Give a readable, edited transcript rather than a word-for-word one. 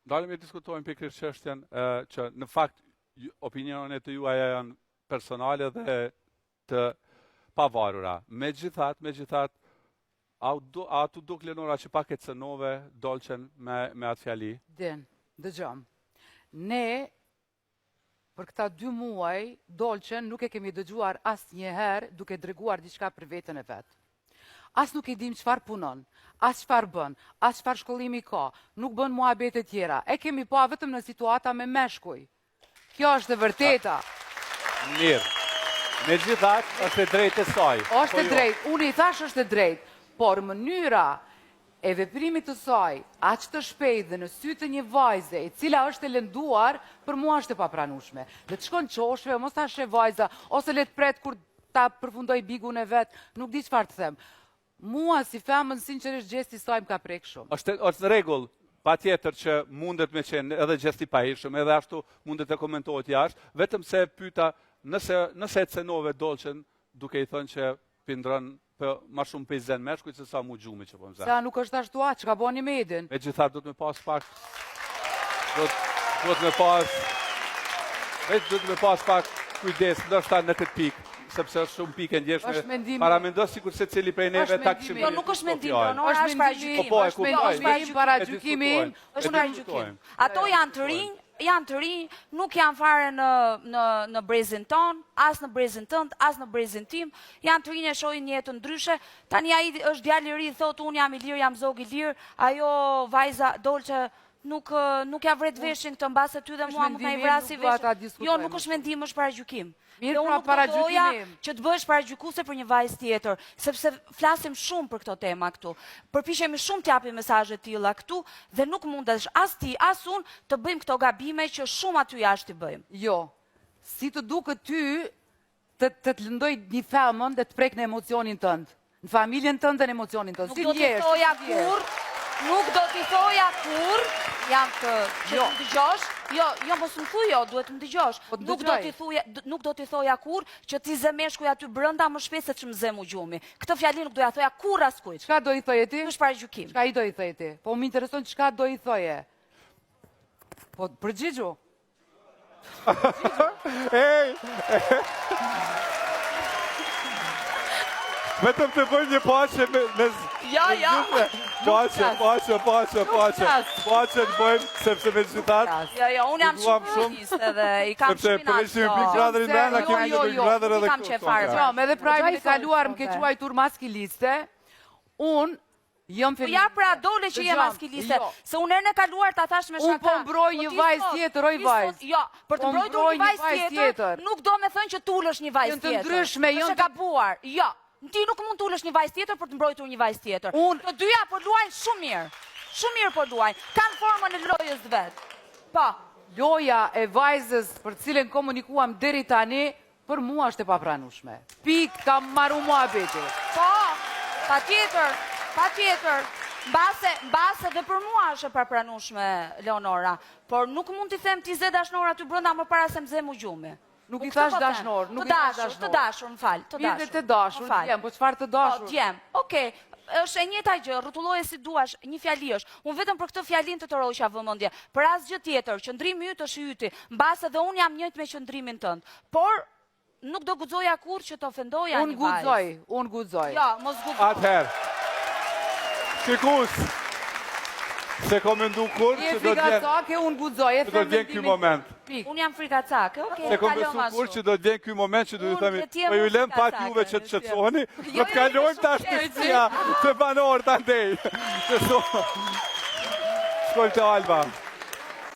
Dalim e diskutojmë pikërisht çështjen që në fakt opinionet e juaja janë personale dhe të pavarura. Megjithatë, a tu duk Leonora që pak e cënove Dolçen me atë fjali? Din, dëgjom. Ne, për këta 2 muaj, Dolçen nuk e kemi dëgjuar asnjëherë duke dreguar diçka për veten e vet. As nuk e dim çfarë punon, as çfarë bën, as çfarë shkollimi ka, nuk bën muhabete tjera. E kemi pa vetëm në situata me meshkuj. Kjo është e vërteta. Mirë. Megjithatë, është e drejtë e saj. Është e drejtë, unë i thash është e drejtë, por mënyra e veprimit të saj, aq të shpejtë dhe në sy të një vajze, e cila është e lënduar, për mua është e papranueshme. Le të shkon qoshve, mos ta sheh vajza, ose le të pret kur ta përfundoj bigun e vet, nuk di çfarë të them. Mua si femën sinqerisht gjesti saj më ka prek shumë. Është rregull, patjetër që mundet me qenë edhe gjesti pahishëm, edhe ashtu mundet të komentohet jashtë, vetëm se pyeta nëse e cenove Dolçen duke i thënë që pindron ma shumë pe zen meshkujt se sa mu gjumi që po më zë. Sa nuk është ashtu që ka boni Medin. Megjithatë duhet me pas pak. Duhet me pas pak kujdes, ndoshta në këtë pikë. Sepse është shumë pikë ndjeshme. Paramendos sikur se cili prej neve ta kishim. Jo, nuk është mendim, është paragjykim. Është mendim paragjykimin. Është paragjykim. Ato janë të rinj, nuk janë fare në brezin ton, as në brezin tënd, as në brezin tim. Janë të rinj e shohin një jetë ndryshe. Tani ai është djalë i ri, thotë unë jam i lirë, jam zog i lirë. Ajo vajza Dolçe nuk ja vret veshin këtë mbase ty dhe mua nuk na i vrasi veshin. Jo, nuk është mendim, është paragjykim. Mirë, pra paragjykimim. Që të bëhesh paragjykuese për një vajzë tjetër, sepse flasim shumë për këto tema këtu. Përpiqemi shumë të japim mesazhe të tilla këtu dhe nuk mundesh as ti as unë të bëjmë këto gabime që shumë aty jashtë i bëjmë. Jo. Si të duket ty të të lëndoj një femën dhe të prek në emocionin tënd. Në familjen tënd dhe në emocionin tënd. Nuk do t'i thoja kur, nuk do t'i thoja kur, jam të që të dëgjosh. Jo, mos më thuj, duhet të më dëgjosh. Nuk do t'i thoja kur që ti zë meshkuj aty brenda më shpejt se që më zë mu gjumi. Këtë fjali nuk do ja thoja kur askujt. Çka do i thoje ti? Është paragjykim. Çka i do i thoje ti? Po më intereson çka do i thoje. Po përgjigju. Ej! Vetëm të bëjmë një paqe me... Ja. Paqe të bëjmë, sepse me gjithatë... Ja, unë jam shumë dhe i kam shumë inatë. Sepse përveçim Big Brother i mrena, kemi një Big Brother edhe këtu. Jo, me dhe prajme të kaluar më ke quajtur maskiliste, unë jam feliz... Ja, pra dole që jem maskiliste, se unë erën e kaluar ta thash me shaka. Unë po mbroj një vajzë tjetër, oj vajzë. Jo, për të mbrojtur një vajzë tjetër, nuk do me thënë që t'ullësh një vajzë tjetër. Jënë të ndryshme, është gabuar. Jo. Ti nuk mund t'ullësh një vajzë tjetër për të mbrojtur një vajzë tjetër. Të dyja po luajnë shumë mirë. Shumë mirë po luajnë. Kanë formën e lojës vetë. Po. Loja e vajzës për cilën komunikuam deri tani, për mua është e papranueshme. Pik, kam marru muhabeti. Po, patjetër. Mbase dhe për mua është e papranueshme, Leonora. Por nuk mund t'i them ti zë dashnor aty brenda më para se më zë mu gjumi. Nuk i thash dashnor, nuk i thash dashnor. Të dashur, më falë, të dashur. Mirë të dashur, djem, po çfarë të dashur? Po, djem, okej, është e njëjta gjë, rrotulloje si duash, një fjali është. Unë vetëm për këtë fjalin të roqja vëmendje. Për asgjë tjetër, qëndrimi yt është i yti, mbase dhe unë jam njëjtë me qëndrimin tënd. Por nuk do guxoja kurrë që të ofendoja një vajzë. Unë guxoj. Jo, mos guxoj. Atëherë. Shikus. Se komendu kur që do t'vjen... unë guxoj, që do t'vjen ky moment. Unë jam frikacake, okej. Se komendu kur që do t'vjen ky moment që do t'u themi, po ju lëm pak juve që të shqetësoheni, do të kalojmë tash të banorët andej. Shkoj te Alba.